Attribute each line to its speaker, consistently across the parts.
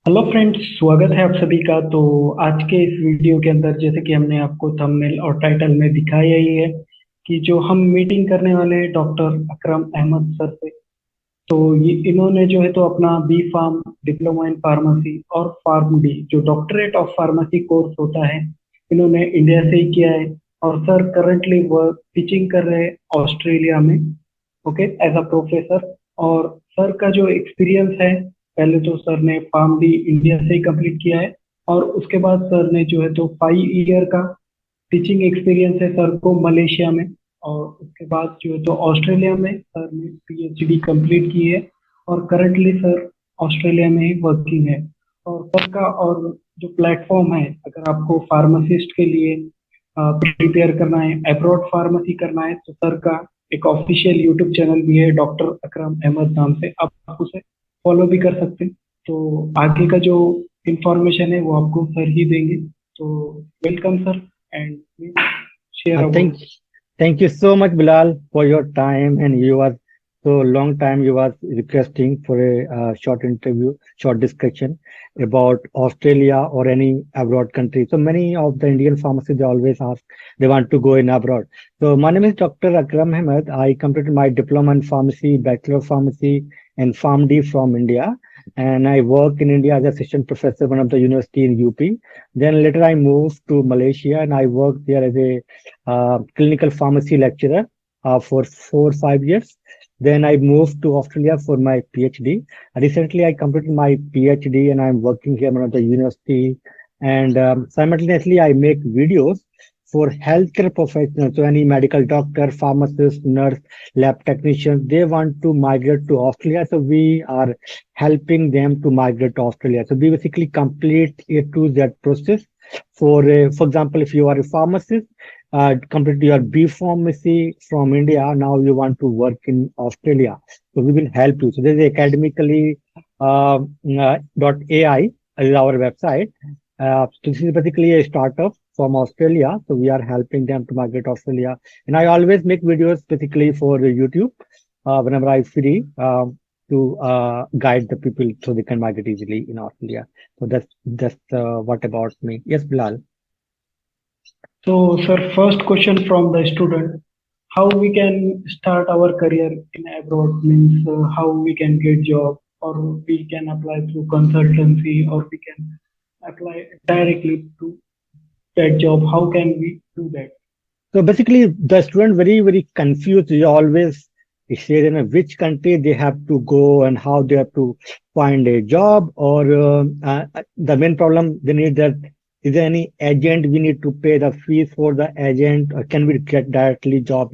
Speaker 1: Hello friends, स्वागत है आप सभी का। तो आज के इस वीडियो के अंदर जैसे कि हमने आपको थंबनेल और टाइटल में दिखाया ही है कि जो हम मीटिंग करने वाले हैं डॉक्टर अकरम अहमद सर से। तो ये इन्होंने जो है तो अपना B pharm diploma in pharmacy और फार्म डी जो डॉक्टरेट ऑफ फार्मेसी कोर्स होता है, इन्होंने इंडिया से ही किया है। और सर करंटली वर्क टीचिंग कर रहे हैं ऑस्ट्रेलिया में, ओके, एज अ प्रोफेसर। और सर का जो एक्सपीरियंस है, पहले तो सर ने फार्म डी इंडिया से ही कंप्लीट किया है। और उसके बाद सर ने जो है तो 5 ईयर का टीचिंग एक्सपीरियंस है सर को मलेशिया में। और उसके बाद जो है तो ऑस्ट्रेलिया में सर ने पीएचडी कंप्लीट की है। और करंटली सर ऑस्ट्रेलिया में ही वर्किंग है। और सर का और जो प्लेटफॉर्म है, अगर आपको फार्मासिस्ट के लिए प्रिपेयर करना है, अब्रॉड फार्मेसी करना है, तो सर का एक ऑफिशियल यूट्यूब चैनल भी है डॉक्टर अकरम अहमद नाम से, आप उसे फॉलो भी कर सकते हैं। तो आगे का जो इंफॉर्मेशन है वो आपको सर ही देंगे। तो welcome sir, and please share
Speaker 2: Thank
Speaker 1: about.
Speaker 2: thank you so much, Bilal, for your time. And you was so long time you was requesting for a short interview, short discussion about Australia or any abroad country. So many of the Indian pharmacists they always ask they want to go in abroad. So my name is Dr. Akram Ahmed. I completed my diploma in pharmacy, bachelor of pharmacy, and PharmD from India. And I work in India as assistant professor, one of the university in UP. Then later I moved to Malaysia and I worked there as a clinical pharmacy lecturer for 4 or 5 years. Then I moved to Australia for my PhD. Recently, I completed my PhD and I'm working here at the university. And simultaneously, I make videos for healthcare professionals. So any medical doctor, pharmacist, nurse, lab technicians, they want to migrate to Australia. So we are helping them to migrate to Australia. So we basically complete A to Z process. For example, if you are a pharmacist, complete your B pharmacy from India. Now you want to work in Australia. So we will help you. So there is academically .ai is our website. So this is basically a startup from Australia. So we are helping them to migrate Australia. And I always make videos basically for YouTube whenever I free to guide the people so they can migrate easily in Australia. So that's what about me. Yes, Bilal.
Speaker 1: So sir, first question from the student: how we can start our career in abroad, means how we can get job, or we can apply through consultancy, or we can apply directly to that job. How can we do that?
Speaker 2: So basically, the student very confused. They always say in which country they have to go and how they have to find a job. Or the main problem they need that is there any agent we need to pay the fees for the agent or can we get directly job?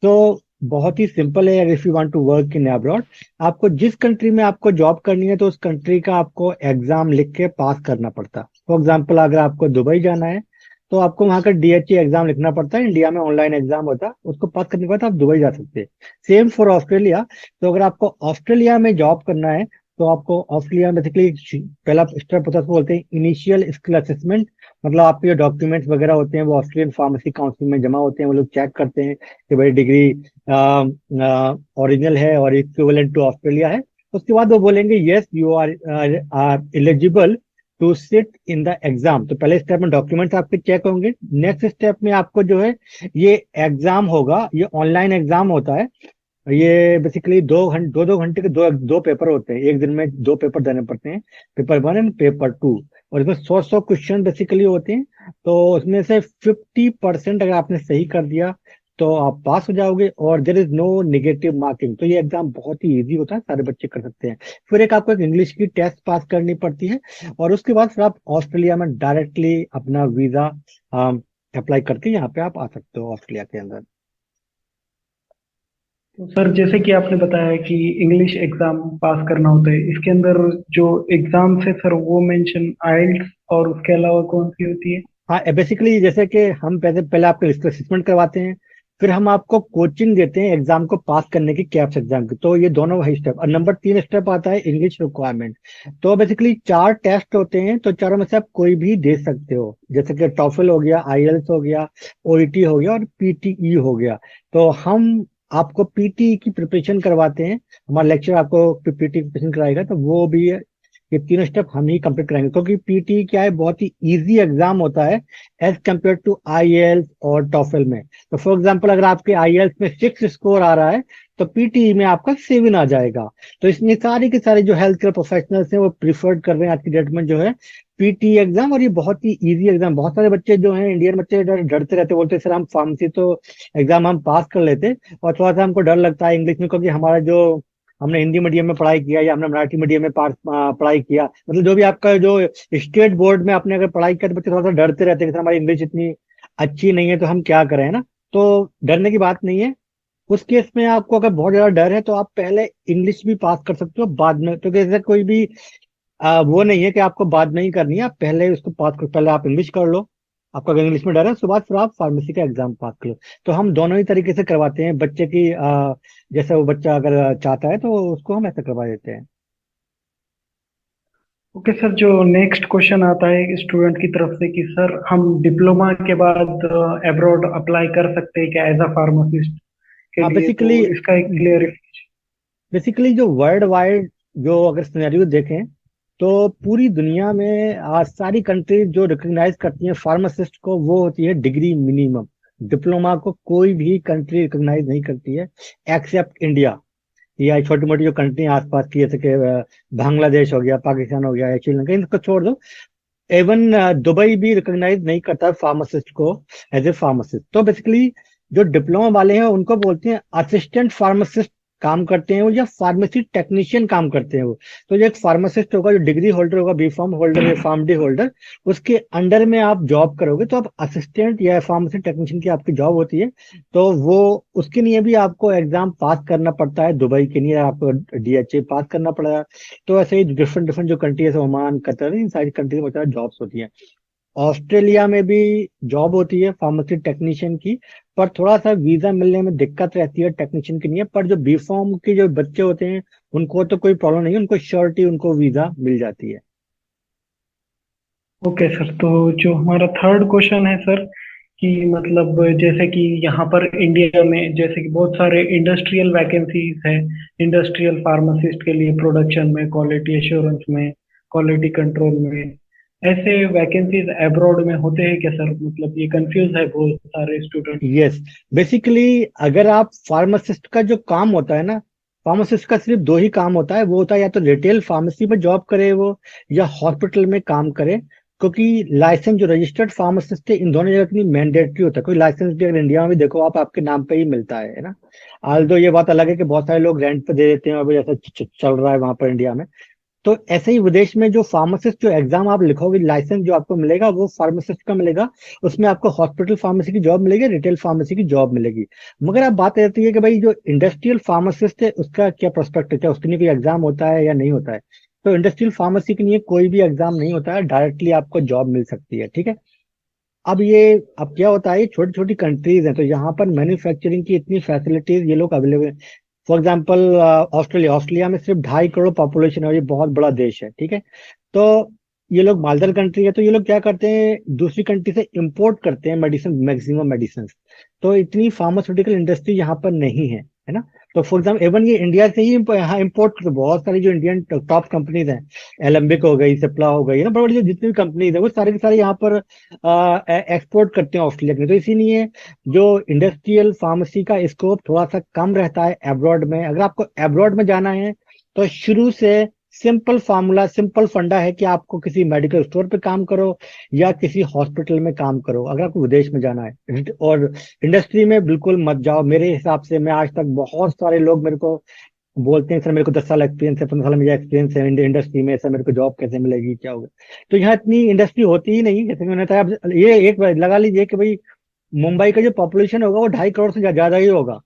Speaker 2: तो बहुत ही simple है। If you want to work in abroad, आपको जिस country में आपको job करनी है तो उस कंट्री का आपको एग्जाम लिख के पास करना पड़ता है। फॉर एग्जांपल अगर आपको दुबई जाना है तो आपको वहां का डीएचई एग्जाम लिखना पड़ता है। इंडिया में ऑनलाइन एग्जाम होता है, उसको पास करने के बाद आप दुबई जा सकते हैं। Same for Australia. तो अगर आपको ऑस्ट्रेलिया में जॉब करना है तो आपको ऑस्ट्रेलिया में बेसिकली पहला स्टेप होता है, उसको बोलते हैं इनिशियल स्किल असेसमेंट। मतलब आपके जो डॉक्यूमेंट्स वगैरह होते हैं वो ऑस्ट्रेलियन फार्मेसी काउंसिल में जमा होते हैं। वो लोग चेक करते हैं कि भाई डिग्री ओरिजिनल है और इक्विवेलेंट टू ऑस्ट्रेलिया है। उसके बाद वो बोलेंगे yes you are eligible to sit in the exam. तो पहले स्टेप में डॉक्यूमेंट्स आपके चेक होंगे। नेक्स्ट स्टेप में आपको जो है ये एग्जाम होगा, ये ऑनलाइन एग्जाम होता है। ये बेसिकली 2 घंटे के दो पेपर होते हैं। एक दिन में 2 पेपर देने पड़ते हैं, पेपर 1 एंड पेपर 2। और इसमें 100 क्वेश्चन बेसिकली होते हैं। तो उसमें से 50% अगर आपने सही कर दिया तो आप पास हो जाओगे और there is no negative marking. तो ये एग्जाम बहुत ही इजी होता है, सारे बच्चे कर सकते हैं। फिर एक आपको एक इंग्लिश की टेस्ट पास करनी पड़ती है और उसके बाद फिर आप ऑस्ट्रेलिया में डायरेक्टली अपना वीजा अप्लाई करके यहाँ पे आप आ सकते हो ऑस्ट्रेलिया के अंदर।
Speaker 1: तो सर जैसे कि आपने बताया कि इंग्लिश एग्जाम पास करना होता है, इसके अंदर जो एग्जाम है सर वो मेंशन आइल्स और उसके अलावा कौन सी होती है?
Speaker 2: हाँ, बेसिकली जैसे कि हम पहले पहले आपके असेसमेंट करवाते हैं, फिर हम आपको कोचिंग देते हैं एग्जाम को पास करने की, कैप्स एग्जाम की। तो ये दोनों वही स्टेप। और नंबर 3 स्टेप आता है इंग्लिश रिक्वायरमेंट। तो बेसिकली 4 टेस्ट होते हैं, तो चारों में से आप कोई भी दे सकते हो। जैसे कि टॉफल हो गया, आईएलटीएस हो गया, ओईटी हो गया और पीटीई हो गया। तो हम आपको पीटीई की प्रिपरेशन करवाते हैं। हमारा लेक्चर आपको पीटीई की प्रिपरेशन कराएगा। तो वो भी ये तीनों स्टेप हम ही कंप्लीट करेंगे, क्योंकि पीटी क्या है, बहुत ही इजी एग्जाम होता है एज कम्पेयर टू आईएल्स और टॉफल में। तो फॉर एग्जाम्पल अगर आपके आईएल्स में 6 स्कोर आ रहा है तो पीटी में आपका 7 आ जाएगा। तो इसमें सारी के सारे जो हेल्थ केयर प्रोफेशनल्स हैं वो प्रिफर्ड कर रहे हैं आज की डेट में जो है पीटी एग्जाम। और ये बहुत ही इजी एग्जाम, बहुत सारे बच्चे जो हैं इंडियन बच्चे डरते रहते, बोलते सर हम फार्मेसी तो एग्जाम हम पास कर लेते और थोड़ा सा हमको डर लगता है इंग्लिश में, क्योंकि हमारा जो हमने हिंदी मीडियम में पढ़ाई किया या हमने मराठी मीडियम में पढ़ाई किया, मतलब जो भी आपका जो स्टेट बोर्ड में आपने अगर पढ़ाई किया, तो बच्चे थोड़ा सा डरते रहते हैं कि सर हमारी इंग्लिश इतनी अच्छी नहीं है तो हम क्या करें, है ना। तो डरने की बात नहीं है। उस केस में आपको अगर बहुत ज्यादा डर है तो आप पहले इंग्लिश भी पास कर सकते हो बाद में, क्योंकि ऐसा कोई भी वो नहीं है कि आपको बाद में ही करनी है, आप पहले उसको पास कर, पहले आप इंग्लिश कर लो। आपका अगर इंग्लिश में डर है उसके बाद फिर आप फार्मेसी का एग्जाम पास कर लो। तो हम दोनों ही तरीके से करवाते हैं बच्चे की, जैसे वो बच्चा अगर चाहता है तो उसको हम ऐसा करवा देते हैं।
Speaker 1: ओके सर, जो नेक्स्ट क्वेश्चन आता है स्टूडेंट की तरफ से कि सर हम डिप्लोमा के बाद अब्रॉड अप्लाई कर सकते हैं क्या एज अ फार्मासिस्ट के
Speaker 2: हाँ,
Speaker 1: लिए, तो
Speaker 2: बेसिकली
Speaker 1: इसका एक क्लियर।
Speaker 2: बेसिकली जो वर्ल्ड वाइड जो अगर सिनेरियो देखें तो पूरी दुनिया में आज सारी कंट्रीज जो रिकॉग्नाइज करती हैं फार्मासिस्ट को वो होती है डिग्री मिनिमम। डिप्लोमा को कोई भी कंट्री रिकॉग्नाइज नहीं करती है एक्सेप्ट इंडिया या छोटी मोटी जो कंट्री आसपास की, जैसे कि बांग्लादेश हो गया, पाकिस्तान हो गया या श्रीलंका, इनको छोड़ दो। इवन दुबई भी रिकॉग्नाइज नहीं करता फार्मासिस्ट को एज ए फार्मासिस्ट। तो बेसिकली जो डिप्लोमा वाले हैं उनको बोलते हैं असिस्टेंट फार्मासिस्ट काम करते हैं वो, या फार्मेसी टेक्नीशियन काम करते हैं वो। तो जो एक फार्मासिस्ट होगा, जो डिग्री होल्डर होगा, बी फार्म होल्डर या फार्म डी होल्डर, उसके अंडर में आप जॉब करोगे तो आप असिस्टेंट या फार्मेसी टेक्नीशियन की आपकी जॉब होती है। तो वो उसके लिए भी आपको एग्जाम पास करना पड़ता है, दुबई के लिए आपको डीएचए पास करना पड़ेगा। तो ऐसे ही डिफरेंट डिफरेंट जो कंट्री है, ओमान, कतर, इन सारी कंट्री में बहुत सारी जॉब्स होती हैं। ऑस्ट्रेलिया में भी जॉब होती है फार्मेसी टेक्नीशियन की, पर थोड़ा सा वीजा मिलने में दिक्कत रहती है टेक्नीशियन के लिए। पर जो बी फॉर्म के जो बच्चे होते हैं उनको तो कोई प्रॉब्लम नहीं है, उनको श्योरिटी उनको वीजा मिल जाती है।
Speaker 1: ओके सर, तो जो हमारा थर्ड क्वेश्चन है सर कि मतलब जैसे कि यहाँ पर इंडिया में जैसे कि बहुत सारे इंडस्ट्रियल वैकेंसीज है इंडस्ट्रियल फार्मासिस्ट के लिए, प्रोडक्शन में, क्वालिटी एश्योरेंस में, क्वालिटी कंट्रोल में, ऐसे वैकेंसीज अब्रॉड में होते हैं क्या सर? मतलब ये कंफ्यूज है बहुत सारे स्टूडेंट।
Speaker 2: यस, बेसिकली अगर आप फार्मासिस्ट का जो काम होता है ना, फार्मासिस्ट का सिर्फ दो ही काम होता है, वो होता है या तो रिटेल फार्मेसी में जॉब करे वो, या हॉस्पिटल में काम करे। क्योंकि लाइसेंस जो रजिस्टर्ड फार्मासिस्ट है इन दोनों जगह के लिए मैंडेटरी होता है। कोई लाइसेंस भी अगर इंडिया में भी देखो आप, आपके नाम पे ही मिलता है ना। आल्दो ये बात अलग है कि बहुत सारे लोग रेंट पे दे देते हैं, अभी जैसा चल रहा है वहां पर इंडिया में। तो ऐसे ही विदेश में जो फार्मासिस्ट जो एग्जाम आप लिखोगे, लाइसेंस जो आपको मिलेगा वो फार्मासिस्ट का मिलेगा। उसमें आपको हॉस्पिटल फार्मेसी की जॉब मिलेगी, रिटेल फार्मेसी की जॉब मिलेगी। मगर अब बात रहती है कि भाई जो इंडस्ट्रियल फार्मासिस्ट है उसका क्या प्रोस्पेक्ट है, क्या उसके लिए कोई एग्जाम होता है या नहीं होता है। तो इंडस्ट्रियल फार्मेसी के लिए कोई भी एग्जाम नहीं होता है, डायरेक्टली आपको जॉब मिल सकती है, ठीक है। अब क्या होता है, ये छोटी छोटी कंट्रीज हैं तो यहाँ पर मैन्युफैक्चरिंग की इतनी फैसिलिटीज ये लोग available. For example Australia Australia में सिर्फ 2.5 करोड़ पॉपुलेशन है और ये बहुत बड़ा देश है, ठीक है। तो ये लोग मालदर कंट्री है, तो ये लोग क्या करते हैं, दूसरी कंट्री से इंपोर्ट करते हैं मेडिसिन, मैक्सिमम मेडिसिन। तो इतनी फार्मास्यूटिकल इंडस्ट्री यहाँ पर नहीं है ना। तो फॉर एग्जाम्पल एवन ये इंडिया से ही यहाँ इंपोर्ट करते, बहुत सारी जो इंडियन टॉप कंपनीज हैं, एलेम्बिक हो गई, सिप्ला हो गई, ना बड़ी बड़ी जितनी भी कंपनीज है वो सारे के सारे यहाँ पर एक्सपोर्ट करते हैं ऑस्ट्रेलिया के लिए। तो इसीलिए जो इंडस्ट्रियल फार्मेसी का स्कोप थोड़ा सा कम रहता है एब्रॉड में। अगर आपको एब्रॉड में जाना है तो शुरू से सिंपल फार्मूला, सिंपल फंडा है कि आपको किसी मेडिकल स्टोर पे काम करो या किसी हॉस्पिटल में काम करो, अगर आपको विदेश में जाना है। और इंडस्ट्री में बिल्कुल मत जाओ मेरे हिसाब से। मैं आज तक बहुत सारे लोग मेरे को बोलते हैं सर मेरे को 10 साल एक्सपीरियंस है, 15 साल मेरा एक्सपीरियंस है इंडस्ट्री में, सर मेरे को जॉब कैसे मिलेगी, क्या होगा। तो यहाँ इतनी इंडस्ट्री होती ही नहीं, जैसे मैंने बताया। अब ये एक बार लगा लीजिए कि भाई मुंबई का जो पॉपुलेशन होगा वो 2.5 करोड़ से ज्यादा ही होगा,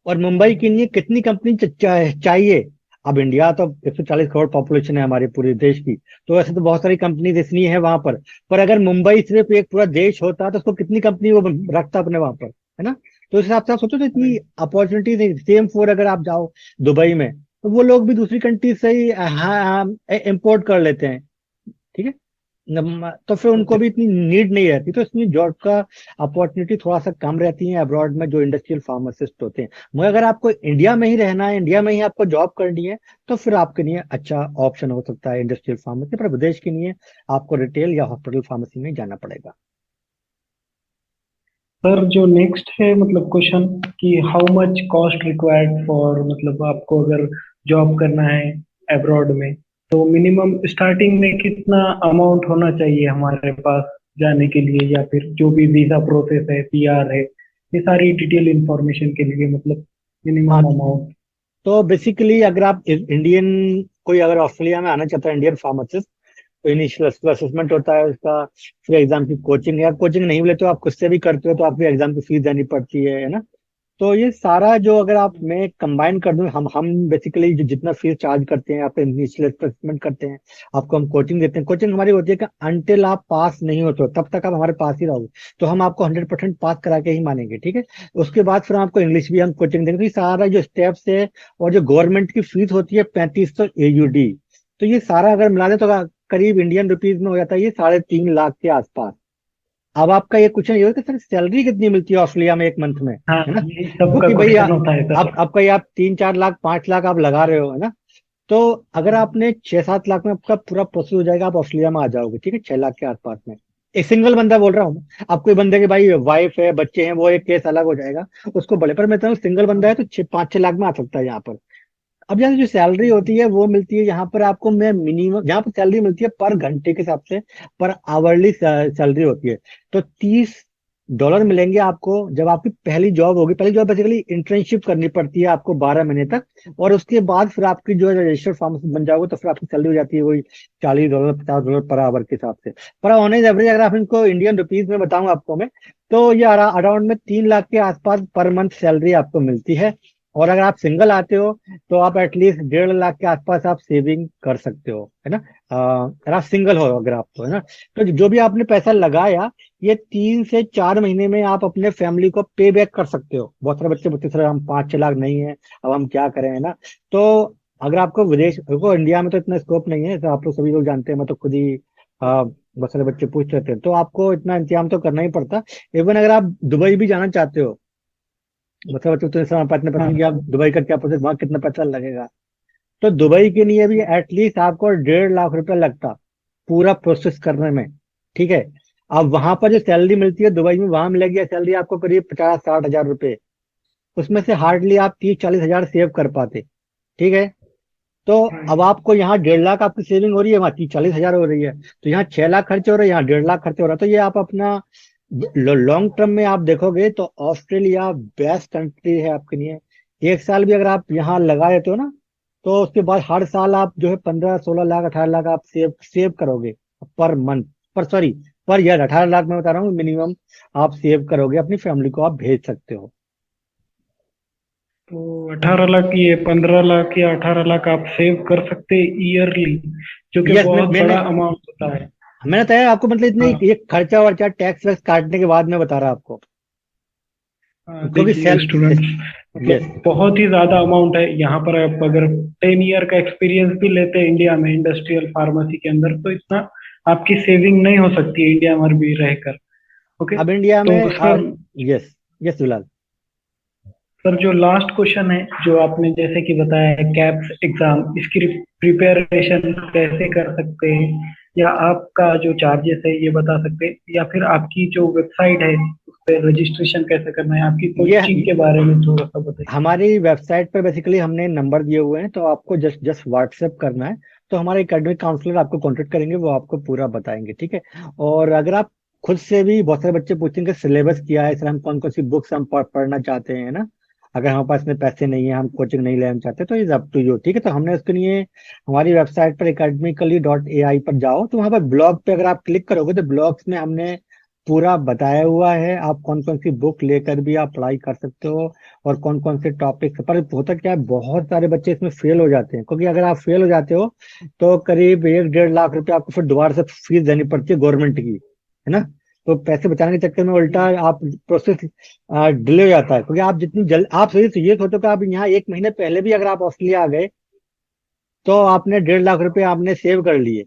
Speaker 2: और मुंबई के लिए कितनी कंपनी चाहिए। अब इंडिया तो 140 करोड़ पॉपुलेशन है हमारे पूरे देश की, तो ऐसे तो बहुत सारी कंपनीज इसलिए है वहां पर अगर मुंबई सिर्फ एक पूरा देश होता तो उसको कितनी कंपनी वो रखता अपने वहां पर, है ना। तो इस हिसाब से आप सोचो तो इतनी अपॉर्चुनिटीज नहीं। सेम फोर अगर आप जाओ दुबई में तो वो लोग भी दूसरी कंट्री से ही इम्पोर्ट कर लेते हैं, ठीक है। तो फिर उनको भी इतनी नीड नहीं रहती, तो इसमें जॉब का अपॉर्चुनिटी थोड़ा सा कम रहती है अब्रॉड में जो इंडस्ट्रियल फार्मासिस्ट होते हैं। मगर अगर आपको इंडिया में ही रहना है, इंडिया में ही आपको जॉब करनी है, तो फिर आपके लिए अच्छा ऑप्शन हो सकता है इंडस्ट्रियल फार्मेसी, पर विदेश के लिए आपको रिटेल या हॉस्पिटल फार्मेसी में जाना पड़ेगा।
Speaker 1: सर जो नेक्स्ट है मतलब क्वेश्चन कि how much cost required for, मतलब आपको अगर जॉब करना है अब्रॉड में, तो मिनिमम स्टार्टिंग में कितना अमाउंट होना चाहिए हमारे पास जाने के लिए, या फिर जो भी वीजा प्रोसेस है, पीआर है, ये सारी डिटेल इंफॉर्मेशन के लिए मतलब
Speaker 2: हाँ,
Speaker 1: मिनिमम अमाउंट।
Speaker 2: तो बेसिकली अगर आप इंडियन, कोई अगर ऑस्ट्रेलिया में आना चाहता है इंडियन फार्मासिस्ट, तो इनिशियल असेसमेंट होता है उसका, फिर एग्जाम की कोचिंग, या कोचिंग नहीं मिले तो आप खुद से भी करते हो तो आपको एग्जाम की फीस देनी पड़ती है ना। तो ये सारा जो अगर आप मैं कंबाइन कर दूं, हम बेसिकली जो जितना फीस चार्ज करते हैं, आप इनिशियल असेसमेंट करते हैं, आपको हम कोचिंग देते हैं। कोचिंग हमारी होती है कि अनटिल आप पास नहीं होते हो तब तक आप हमारे पास ही रहोगे, तो हम आपको 100% पास करा के ही मानेंगे, ठीक है। उसके बाद फिर आपको इंग्लिश भी हम कोचिंग देंगे। तो ये सारा जो स्टेप्स है, और जो गवर्नमेंट की फीस होती है 3500 AUD, तो ये सारा अगर मिला दे तो करीब इंडियन रुपीज में हो जाता है ये 3.5 लाख के आसपास। अब आपका ये क्वेश्चन ये हो कि सर सैलरी कितनी मिलती है ऑस्ट्रेलिया में एक मंथ में,
Speaker 1: हाँ,
Speaker 2: है ना।
Speaker 1: ये सबका
Speaker 2: क्योंकि भाई
Speaker 1: क्वेश्चन होता है सर।
Speaker 2: आप आपका ये आप 3-4 लाख 5 लाख आप लगा रहे हो, है ना। तो अगर आपने 6-7 लाख में आपका पूरा प्रोसेस हो जाएगा, आप ऑस्ट्रेलिया में आ जाओगे, ठीक है, 6 लाख के आसपास में। एक सिंगल बंदा बोल रहा हूँ, अब कोई बंदे के भाई वाइफ है, बच्चे हैं, वो एक केस अलग हो जाएगा, उसको बड़े, पर मैं तो सिंगल बंदा है तो 5-6 लाख में आ सकता है यहाँ पर। अब यहाँ जो सैलरी होती है वो मिलती है यहाँ पर आपको, मैं मिनिमम यहाँ पर सैलरी मिलती है पर घंटे के हिसाब से, पर आवरली सैलरी होती है। तो $30 मिलेंगे आपको जब आपकी पहली जॉब होगी। पहली जॉब बेसिकली इंटर्नशिप करनी पड़ती है आपको 12 महीने तक, और उसके बाद फिर आपकी जो रजिस्टर्ड फार्मेसिस्ट बन जाओगे तो फिर आपकी सैलरी हो जाती है वही $40 $50 पर आवर के हिसाब से। पर ऑन एज एवरेज अगर आप इनको इंडियन रुपीज में बताऊं आपको मैं, तो ये अराउंड में 3 लाख के आसपास पर मंथ सैलरी आपको मिलती है। और अगर आप सिंगल आते हो तो आप एटलीस्ट 1.5 लाख के आसपास आप सेविंग कर सकते हो, है ना। अगर आप सिंगल हो, अगर आप तो, है ना। तो जो भी आपने पैसा लगाया, ये 3 से 4 महीने में आप अपने फैमिली को पे बैक कर सकते हो। बहुत सारे बच्चे बोलते हैं, सर हम 5-6 लाख नहीं है, अब हम क्या करें, है ना। तो अगर आपको विदेश को, इंडिया में तो इतना स्कोप नहीं है, तो आप लोग सभी लोग जानते हैं, मैं तो खुद ही बहुत सारे बच्चे पूछ रहे थे, तो आपको इतना इंतजाम तो करना ही पड़ता। इवन अगर आप दुबई भी जाना चाहते हो, मतलब बच्चों तो समय इतने
Speaker 1: हाँ
Speaker 2: पसंद कि आप दुबई का क्या प्रोसेस, वहां कितना पैसा लगेगा, तो दुबई के लिए भी एटलीस्ट आपको 1.5 लाख रुपया लगता पूरा प्रोसेस करने में, ठीक है। अब वहां पर जो सैलरी मिलती है दुबई में, वहां मिलेगी सैलरी आपको करीब 50-60 हजार रुपए, उसमें से हार्डली आप 30-40 हजार सेव कर पाते, ठीक है। तो अब
Speaker 1: हाँ।
Speaker 2: आपको यहाँ 1.5 लाख आपकी सेविंग हो रही है, वहाँ 30-40 हजार हो रही है, तो यहाँ 6 लाख खर्चे हो रहे हैं, यहाँ 1.5 लाख खर्चे हो रहा है। तो ये आप अपना लॉन्ग टर्म में आप देखोगे तो ऑस्ट्रेलिया बेस्ट कंट्री है आपके लिए। एक साल भी अगर आप यहाँ लगा देते हो ना, तो उसके बाद हर साल आप जो है 15-16 लाख 18 लाख आप सेव सेव करोगे पर मंथ, पर सॉरी पर ईयर। 18 लाख में बता रहा हूँ मिनिमम आप सेव करोगे, अपनी फैमिली को आप भेज सकते हो।
Speaker 1: तो 18 लाख, ये 15 लाख या 18 लाख आप सेव कर सकते ईयरली, जो कि
Speaker 2: यस,
Speaker 1: बहुत
Speaker 2: मैंने
Speaker 1: बड़ा अमाउंट होता है।
Speaker 2: मैंने बताया आपको, मतलब इतने
Speaker 1: हाँ।
Speaker 2: ये खर्चा वर्चा टैक्स वैक्स काटने के बाद में बता रहा आपको,
Speaker 1: हाँ,
Speaker 2: क्योंकि
Speaker 1: देखिए
Speaker 2: सेल,
Speaker 1: स्टूडेंट्स,
Speaker 2: यस,
Speaker 1: मतलब बहुत ही ज्यादा अमाउंट है यहाँ पर। आप अगर 10 ईयर का एक्सपीरियंस भी लेते हैं इंडिया में इंडस्ट्रियल फार्मेसी के अंदर, तो इतना आपकी सेविंग नहीं हो सकती है इंडिया में भी रहकर। ओके।
Speaker 2: अब इंडिया
Speaker 1: तो
Speaker 2: में
Speaker 1: sir,
Speaker 2: yes, yes Bilal.
Speaker 1: Sir जो लास्ट क्वेश्चन है, जो आपने जैसे कि बताया है कैप्स एग्जाम, इसकी प्रिपरेशन कैसे कर सकते हैं, या आपका जो चार्जेस है ये बता सकते हैं, या फिर आपकी जो वेबसाइट है उस पर रजिस्ट्रेशन कैसे करना है, आपकी कोचिंग
Speaker 2: ये
Speaker 1: के बारे में थोड़ा सा बताइए।
Speaker 2: हमारी वेबसाइट पर बेसिकली हमने नंबर दिए हुए हैं, तो आपको जस्ट जस्ट व्हाट्सएप करना है, तो हमारे एकेडमिक काउंसलर आपको कांटेक्ट करेंगे, वो आपको पूरा बताएंगे, ठीक है। और अगर आप खुद से भी, बहुत सारे बच्चे पूछेंगे सिलेबस क्या है सर, हम कौन कौन सी बुक्स हम पढ़ना चाहते हैं ना, अगर हमारे पास में पैसे नहीं है, हम कोचिंग नहीं लेना चाहते, तो इज अप टू यू, ठीक है। तो हमने उसके लिए हमारी वेबसाइट पर academically.ai पर जाओ, तो वहां पर ब्लॉग पे अगर आप क्लिक करोगे तो ब्लॉग्स में हमने पूरा बताया हुआ है, आप कौन कौन सी बुक लेकर भी आप पढ़ाई कर सकते हो, और कौन कौन से टॉपिक पर। होता क्या है, बहुत सारे बच्चे इसमें फेल हो जाते हैं, क्योंकि अगर आप फेल हो जाते हो तो करीब 1-1.5 लाख रुपए आपको फिर दोबारा से फीस देनी पड़ती है गवर्नमेंट की, है ना। तो पैसे बचाने के चक्कर में उल्टा आप प्रोसेस डिले हो जाता है, क्योंकि आप जितनी जल्द, आप सही से ये सोचो कि आप यहाँ 1 महीने पहले भी अगर आप ऑस्ट्रेलिया आ गए तो आपने 1.5 लाख रुपए आपने सेव कर लिए,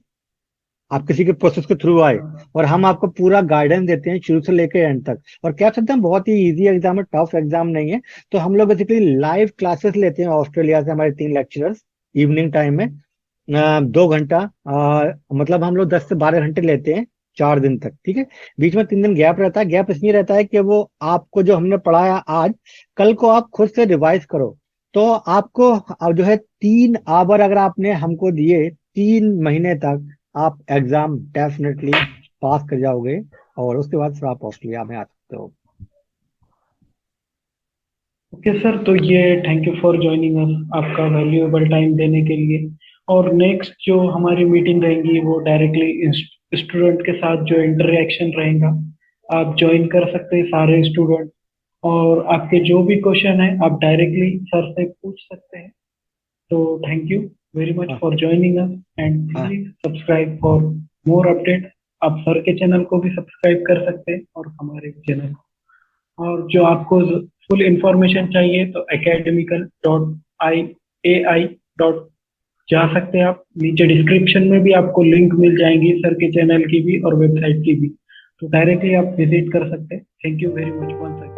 Speaker 2: आप किसी के प्रोसेस के थ्रू आए, और हम आपको पूरा गाइडेंस देते हैं शुरू से लेकर एंड तक। और कह सकते हैं बहुत ही इजी एग्जाम है, टफ एग्जाम नहीं है। तो हम लोग बेसिकली लाइव क्लासेस लेते हैं ऑस्ट्रेलिया से, हमारे 3 लेक्चरर्स इवनिंग टाइम में 2 घंटा, मतलब हम लोग 10 से 12 घंटे लेते हैं 4 दिन तक, ठीक है। बीच में 3 दिन गैप रहता है। गैप इसलिए रहता है कि वो आपको जो हमने पढ़ाया आज, कल को आप खुद से रिवाइज करो, तो आपको अब जो है 3 आवर अगर आपने हमको दिए 3 महीने तक, आप एग्जाम डेफिनेटली पास कर जाओगे, और उसके बाद फिर आप ऑस्ट्रेलिया में आ सकते हो।
Speaker 1: ओके सर, तो ये thank you for joining us, आपका वैल्यूएबल टाइम देने के लिए। और नेक्स्ट जो हमारी मीटिंग रहेंगी वो डायरेक्टली स्टूडेंट के साथ जो इंटरेक्शन रहेगा, आप ज्वाइन कर सकते हैं सारे स्टूडेंट, और आपके जो भी क्वेश्चन है आप डायरेक्टली सर से पूछ सकते हैं। तो थैंक यू वेरी मच
Speaker 2: हाँ
Speaker 1: फॉर ज्वाइनिंग अस, एंड
Speaker 2: हाँ
Speaker 1: please subscribe for more update. आप सर के चैनल को भी सब्सक्राइब कर सकते हैं और हमारे चैनल को। और जो आपको फुल इंफॉर्मेशन चाहिए तो academical.ai.डॉट जा सकते हैं आप। नीचे डिस्क्रिप्शन में भी आपको लिंक मिल जाएंगी सर के चैनल की भी और वेबसाइट की भी, तो डायरेक्टली आप विजिट कर सकते हैं। Thank you very much once again.